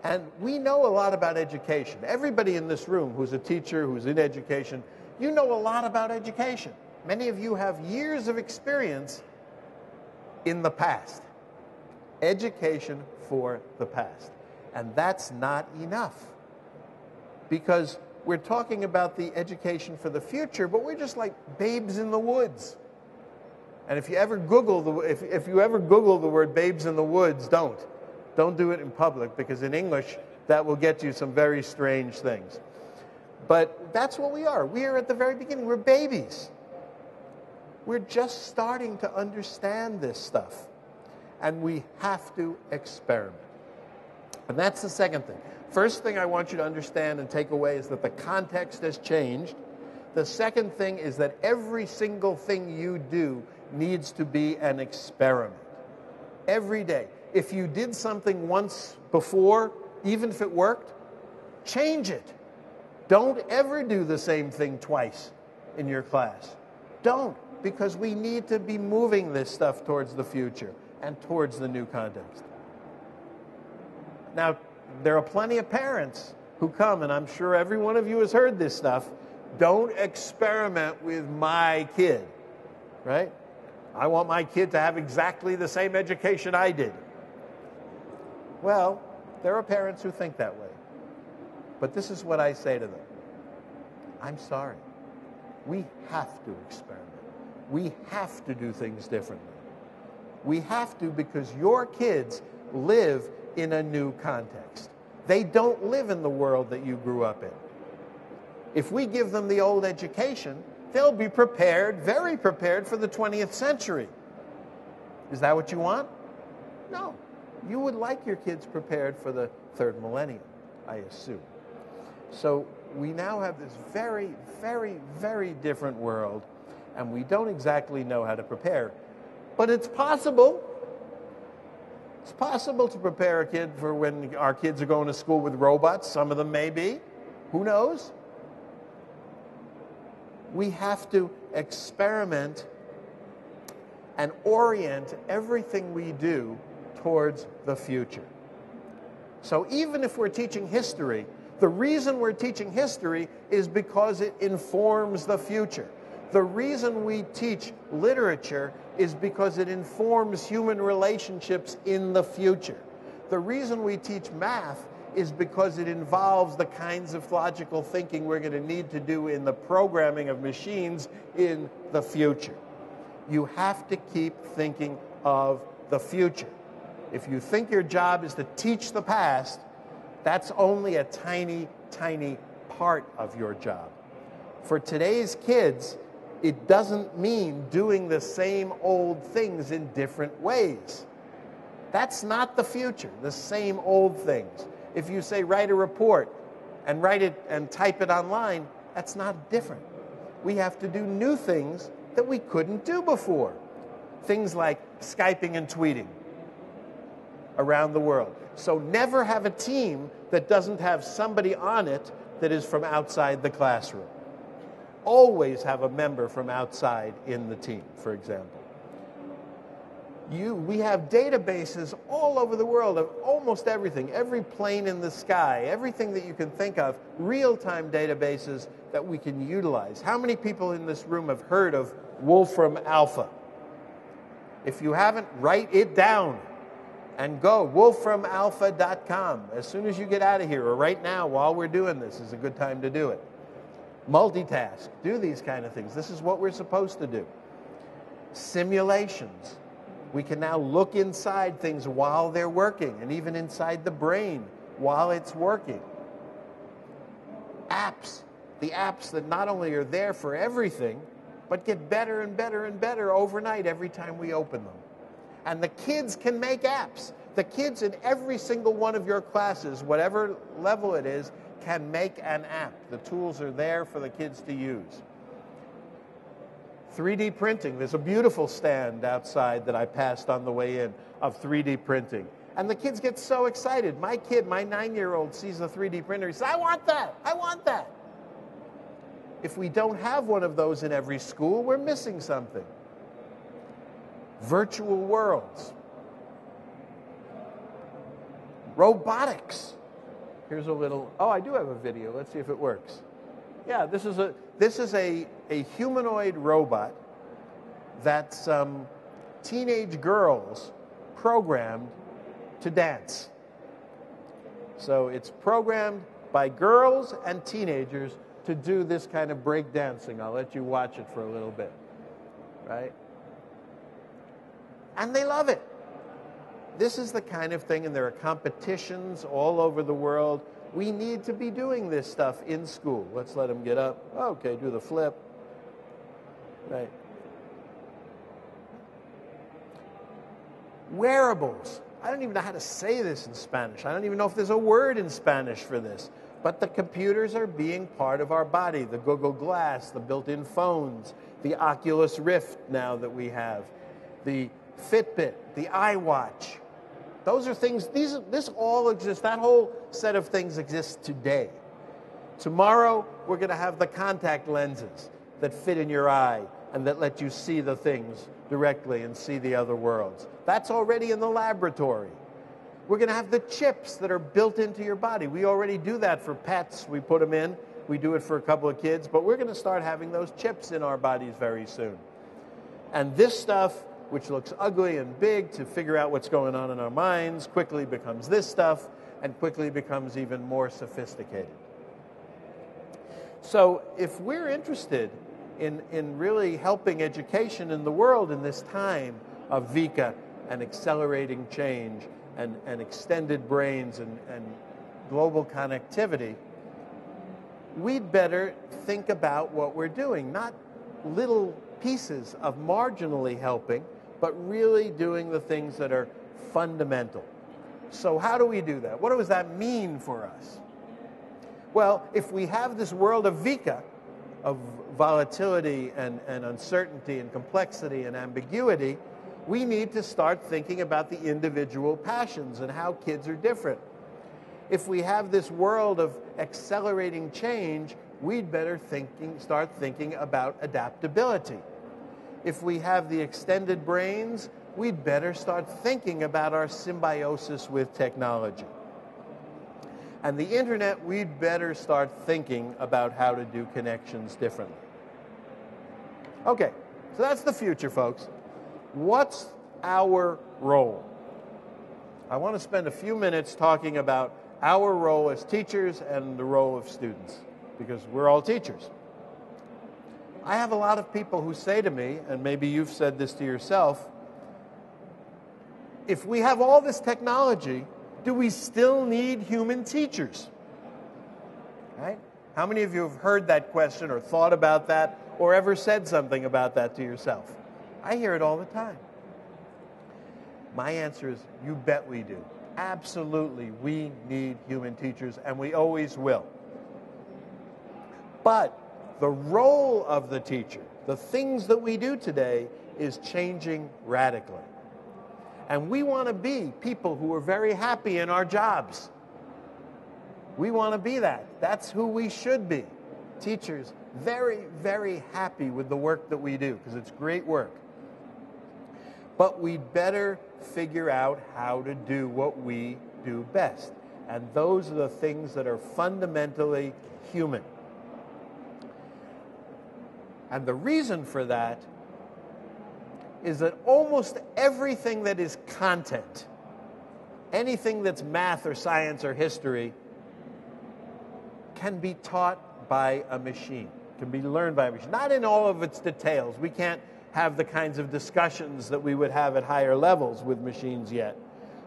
And we know a lot about education. Everybody in this room who's a teacher, who's in education, you know a lot about education. Many of you have years of experience in the past. Education for the past. And that's not enough. Because we're talking about the education for the future, but we're just like babes in the woods. And if you ever Google the word babes in the woods, don't do it in public, because in English that will get you some very strange things. But that's what we are. We are at the very beginning. We're babies. We're just starting to understand this stuff. And we have to experiment. And that's the second thing. First thing I want you to understand and take away is that the context has changed. The second thing is that every single thing you do needs to be an experiment. Every day. If you did something once before, even if it worked, change it. Don't ever do the same thing twice in your class. Don't, because we need to be moving this stuff towards the future and towards the new context. Now, there are plenty of parents who come, and I'm sure every one of you has heard this stuff. Don't experiment with my kid, right? I want my kid to have exactly the same education I did. Well, there are parents who think that way. But this is what I say to them. I'm sorry. We have to experiment. We have to do things differently. We have to, because your kids live in a new context. They don't live in the world that you grew up in. If we give them the old education, they'll be prepared, very prepared for the 20th century. Is that what you want? No. You would like your kids prepared for the third millennium, I assume. So we now have this very, very, very different world, and we don't exactly know how to prepare. But it's possible. It's possible to prepare a kid for when our kids are going to school with robots. Some of them may be. Who knows? We have to experiment and orient everything we do towards the future. So even if we're teaching history, the reason we're teaching history is because it informs the future. The reason we teach literature is because it informs human relationships in the future. The reason we teach math is because it involves the kinds of logical thinking we're going to need to do in the programming of machines in the future. You have to keep thinking of the future. If you think your job is to teach the past, that's only a tiny, tiny part of your job. For today's kids, it doesn't mean doing the same old things in different ways. That's not the future, the same old things. If you say write a report and write it and type it online, that's not different. We have to do new things that we couldn't do before. things like Skyping and tweeting around the world. So never have a team that doesn't have somebody on it that is from outside the classroom. Always have a member from outside in the team, for example. We have databases all over the world of almost everything, every plane in the sky, everything that you can think of, real-time databases that we can utilize. How many people in this room have heard of Wolfram Alpha? If you haven't, write it down and go, wolframalpha.com. As soon as you get out of here, or right now while we're doing this is a good time to do it. Multitask, do these kind of things. This is what we're supposed to do. Simulations. We can now look inside things while they're working, and even inside the brain while it's working. Apps. The apps that not only are there for everything, but get better and better and better overnight every time we open them. And the kids can make apps. The kids in every single one of your classes, whatever level it is, can make an app. The tools are there for the kids to use. 3D printing. There's a beautiful stand outside that I passed on the way in of 3D printing. And the kids get so excited. My kid, my 9-year-old, sees a 3D printer. He says, I want that. I want that. If we don't have one of those in every school, we're missing something. Virtual worlds. Robotics. Here's a little, oh, I do have a video. Let's see if it works. Yeah, this is a humanoid robot that's teenage girls programmed to dance. So it's programmed by girls and teenagers to do this kind of break dancing. I'll let you watch it for a little bit, right? And they love it. This is the kind of thing, and there are competitions all over the world. We need to be doing this stuff in school. Let's let them get up. Okay, do the flip. Right. Wearables. I don't even know how to say this in Spanish. I don't even know if there's a word in Spanish for this. But the computers are being part of our body. The Google Glass, the built-in phones, the Oculus Rift now that we have, the Fitbit, the iWatch. Those are things, this all exists, that whole set of things exists today. Tomorrow, we're going to have the contact lenses that fit in your eye and that let you see the things directly and see the other worlds. That's already in the laboratory. We're going to have the chips that are built into your body. We already do that for pets. We put them in. We do it for a couple of kids. But we're going to start having those chips in our bodies very soon. And this stuff, which looks ugly and big to figure out what's going on in our minds, quickly becomes this stuff and quickly becomes even more sophisticated. So if we're interested in really helping education in the world in this time of VUCA and accelerating change and extended brains and global connectivity, we'd better think about what we're doing, not little pieces of marginally helping, but really doing the things that are fundamental. So how do we do that? What does that mean for us? Well, if we have this world of VUCA, of volatility and uncertainty and complexity and ambiguity, we need to start thinking about the individual passions and how kids are different. If we have this world of accelerating change, we'd better start thinking about adaptability. If we have the extended brains, we'd better start thinking about our symbiosis with technology. And the internet, we'd better start thinking about how to do connections differently. Okay, so that's the future, folks. What's our role? I want to spend a few minutes talking about our role as teachers and the role of students, because we're all teachers. I have a lot of people who say to me, and maybe you've said this to yourself, if we have all this technology, do we still need human teachers? Right? How many of you have heard that question or thought about that or ever said something about that to yourself? I hear it all the time. My answer is, you bet we do. Absolutely, we need human teachers, and we always will. But the role of the teacher, The things that we do today is changing radically. And we want to be people who are very happy in our jobs. We want to be that. That's who we should be. Teachers, very, very happy with the work that we do because it's great work. But we'd better figure out how to do what we do best. And those are the things that are fundamentally human. And the reason for that is that almost everything that is content, anything that's math or science or history, can be taught by a machine, can be learned by a machine. Not in all of its details. We can't have the kinds of discussions that we would have at higher levels with machines yet.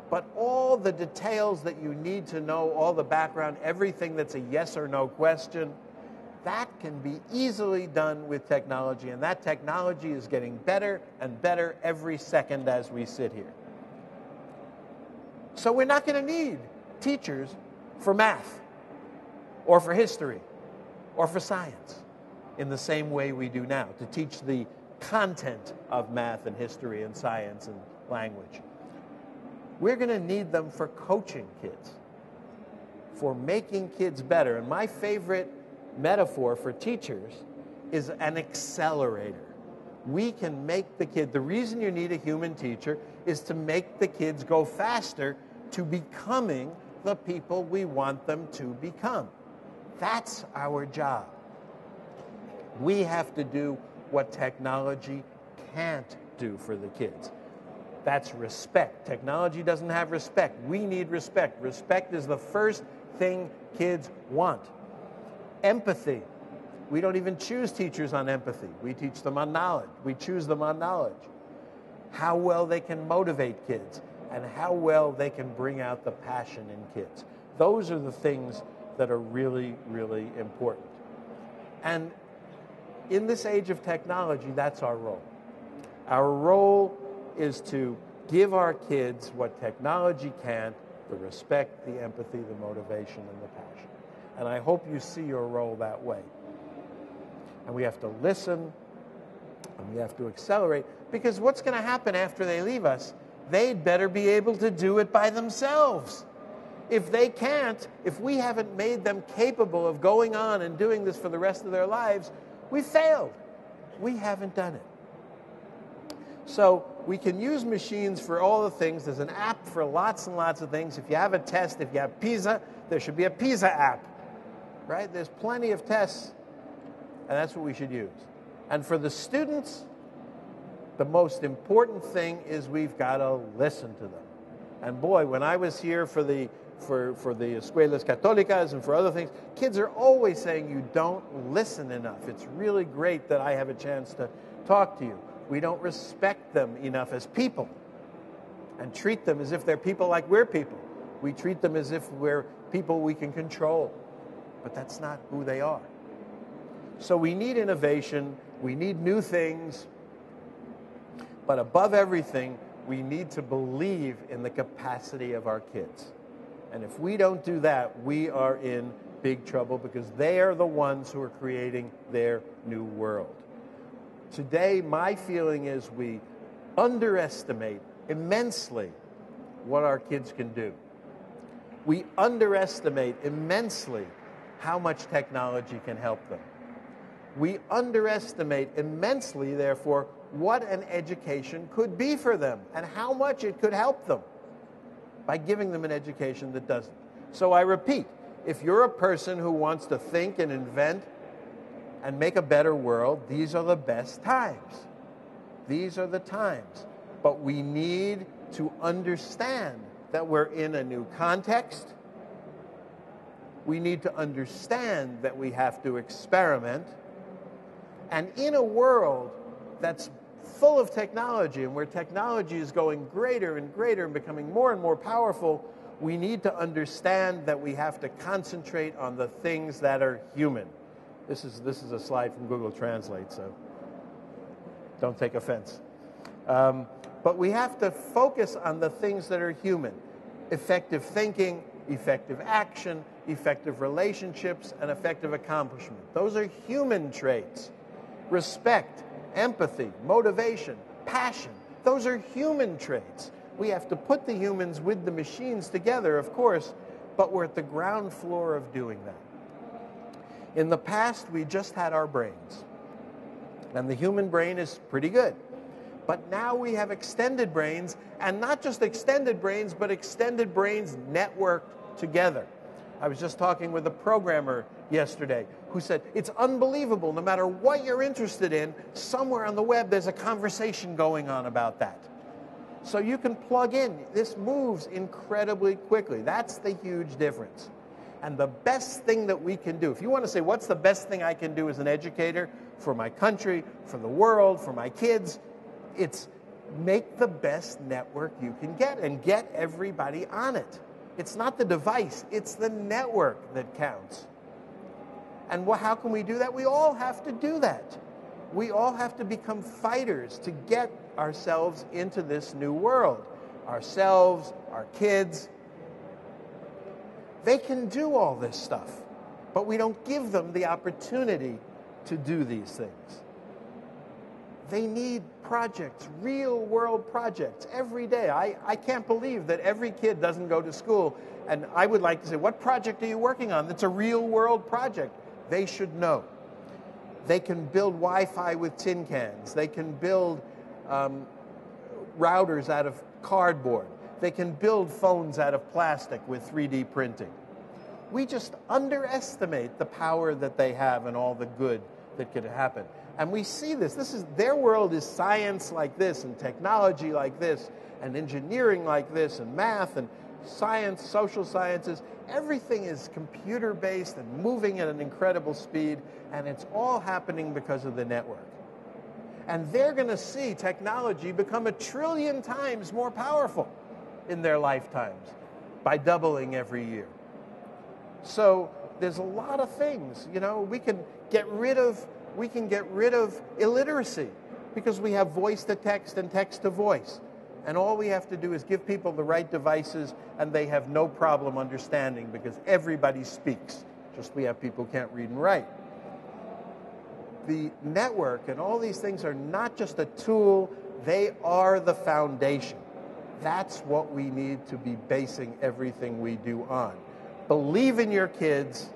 But all the details that you need to know, all the background, everything that's a yes or no question, that can be easily done with technology, and that technology is getting better and better every second as we sit here. So we're not going to need teachers for math or for history or for science in the same way we do now to teach the content of math and history and science and language. We're going to need them for coaching kids, for making kids better. And my favorite metaphor for teachers is an accelerator. We can make the kid, the reason you need a human teacher is to make the kids go faster to becoming the people we want them to become. That's our job. We have to do what technology can't do for the kids. That's respect. Technology doesn't have respect. We need respect. Respect is the first thing kids want. Empathy. We don't even choose teachers on empathy. We teach them on knowledge. We choose them on knowledge. How well they can motivate kids and how well they can bring out the passion in kids. Those are the things that are really, really important. And in this age of technology, that's our role. Our role is to give our kids what technology can't, the respect, the empathy, the motivation, and the passion. And I hope you see your role that way. And we have to listen, and we have to accelerate, because what's going to happen after they leave us? They'd better be able to do it by themselves. If they can't, if we haven't made them capable of going on and doing this for the rest of their lives, we failed. We haven't done it. So we can use machines for all the things. There's an app for lots and lots of things. If you have a test, if you have PISA, there should be a PISA app, right? There's plenty of tests, and that's what we should use. And for the students, the most important thing is we've got to listen to them. And boy, when I was here for the Escuelas Católicas and for other things, kids are always saying you don't listen enough. It's really great that I have a chance to talk to you. We don't respect them enough as people and treat them as if they're people like we're people. We treat them as if we're people we can control. But that's not who they are. So we need innovation. We need new things. But above everything, we need to believe in the capacity of our kids. And if we don't do that, we are in big trouble because they are the ones who are creating their new world. Today, my feeling is we underestimate immensely what our kids can do. We underestimate immensely how much technology can help them. We underestimate immensely, therefore, what an education could be for them and how much it could help them by giving them an education that doesn't. So I repeat, if you're a person who wants to think and invent and make a better world, these are the best times. These are the times. But we need to understand that we're in a new context. We need to understand that we have to experiment. And in a world that's full of technology and where technology is going greater and greater and becoming more and more powerful, we need to understand that we have to concentrate on the things that are human. This is a slide from Google Translate, so don't take offense. But we have to focus on the things that are human. Effective thinking, effective action, effective relationships, and effective accomplishment. Those are human traits. Respect, empathy, motivation, passion. Those are human traits. We have to put the humans with the machines together, of course, but we're at the ground floor of doing that. In the past, we just had our brains, and the human brain is pretty good. But now we have extended brains, and not just extended brains, but extended brains networked together. I was just talking with a programmer yesterday who said, it's unbelievable, no matter what you're interested in, somewhere on the web there's a conversation going on about that. So you can plug in. This moves incredibly quickly. That's the huge difference. And the best thing that we can do, if you want to say, what's the best thing I can do as an educator for my country, for the world, for my kids, it's make the best network you can get and get everybody on it. It's not the device, it's the network that counts. And how can we do that? We all have to do that. We all have to become fighters to get ourselves into this new world. Ourselves, our kids. They can do all this stuff, but we don't give them the opportunity to do these things. They need projects, real-world projects, every day. I can't believe that every kid doesn't go to school, and I would like to say, what project are you working on that's a real-world project? They should know. They can build Wi-Fi with tin cans. They can build routers out of cardboard. They can build phones out of plastic with 3D printing. We just underestimate the power that they have and all the good that could happen. And we see this. Their world is science like this, and technology like this, and engineering like this, and math, and science, social sciences. Everything is computer-based and moving at an incredible speed, and it's all happening because of the network. And they're going to see technology become 1 trillion times more powerful in their lifetimes by doubling every year. So there's a lot of things. We can get rid of illiteracy because we have voice to text and text to voice. And all we have to do is give people the right devices, and they have no problem understanding because everybody speaks. Just we have people who can't read and write. The network and all these things are not just a tool, they are the foundation. That's what we need to be basing everything we do on. Believe in your kids,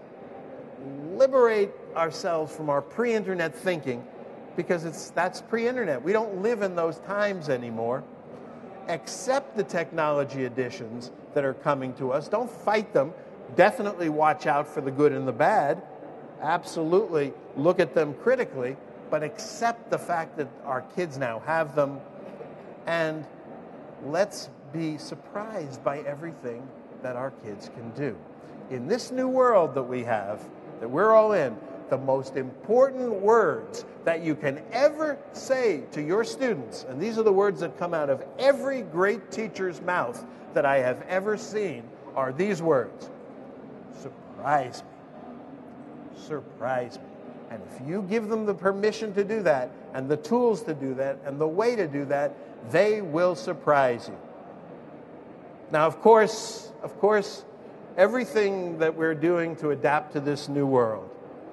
liberate ourselves from our pre-internet thinking, because that's pre-internet. We don't live in those times anymore. Accept the technology additions that are coming to us. Don't fight them. Definitely watch out for the good and the bad. Absolutely look at them critically, but accept the fact that our kids now have them, and let's be surprised by everything that our kids can do. In this new world that we have, that we're all in, the most important words that you can ever say to your students, and these are the words that come out of every great teacher's mouth that I have ever seen, are these words: surprise me, surprise me. And if you give them the permission to do that, and the tools to do that, and the way to do that, they will surprise you. Now, of course, everything that we're doing to adapt to this new world,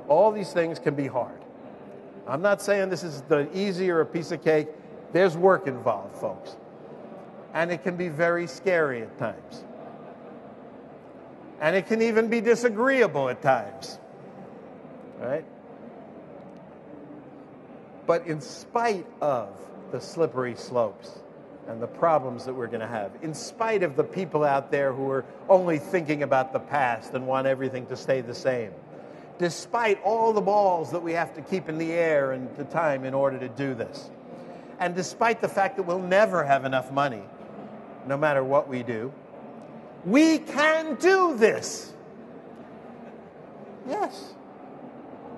all these things can be hard. I'm not saying this is the easy or a piece of cake. There's work involved, folks. And it can be very scary at times. And it can even be disagreeable at times. Right? But in spite of the slippery slopes and the problems that we're going to have, in spite of the people out there who are only thinking about the past and want everything to stay the same, despite all the balls that we have to keep in the air and the time in order to do this, and despite the fact that we'll never have enough money, no matter what we do, we can do this. Yes.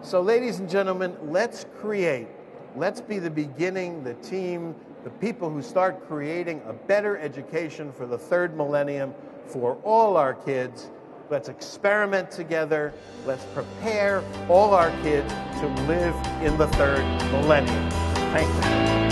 So, ladies and gentlemen, let's create. Let's be the beginning, the team, the people who start creating a better education for the third millennium for all our kids. Let's experiment together. Let's prepare all our kids to live in the third millennium. Thank you.